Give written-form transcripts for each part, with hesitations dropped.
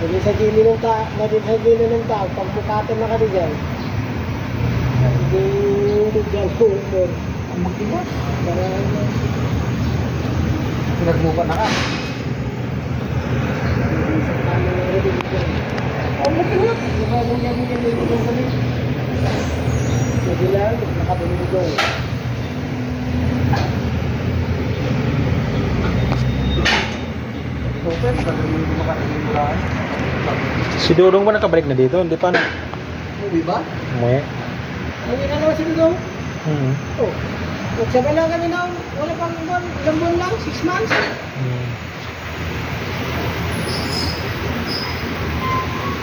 Hindi sa gili ng tao, pag bukatan na ka di dyan. Hindi dyan humor. Ang magtigas. Parang Pinagmukan na ka. ang magtigas. Nakabang namin yung nilulong kami. Hindi lang, nakabulugong. Open, gagawin mo makarating mo lang. Si Dudong ba nakabalik na dito? Hindi pa na. Di ba? Umuwi. Ano yun naman si Dudong? Hmm. Oh. Magsabi lang kami na wala pang buwan, ilang buwan lang, 6 months. Hmm.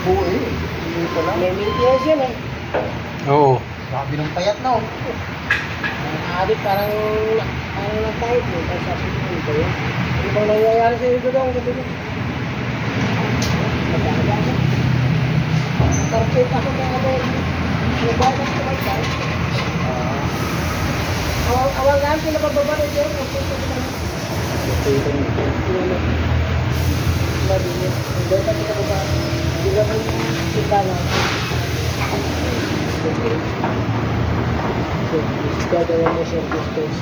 Oo eh. Hindi pa lang. May maintenance yan eh. Oo. Grabe ng payat na oh. Ang adik parang nagpahit mo. Kaya sabi ko, ano ba yan? Ano bang nangyayari sa iyo Dudong? Sabi ko, nagbaga ako. Tarpit ako kaya ako. Nagbaga ako may kahit. Awal-awal pinapababa rin yun. Hindi ka pinapababa. Hindi ka pinapababa lang. Gagawa mo siya distance.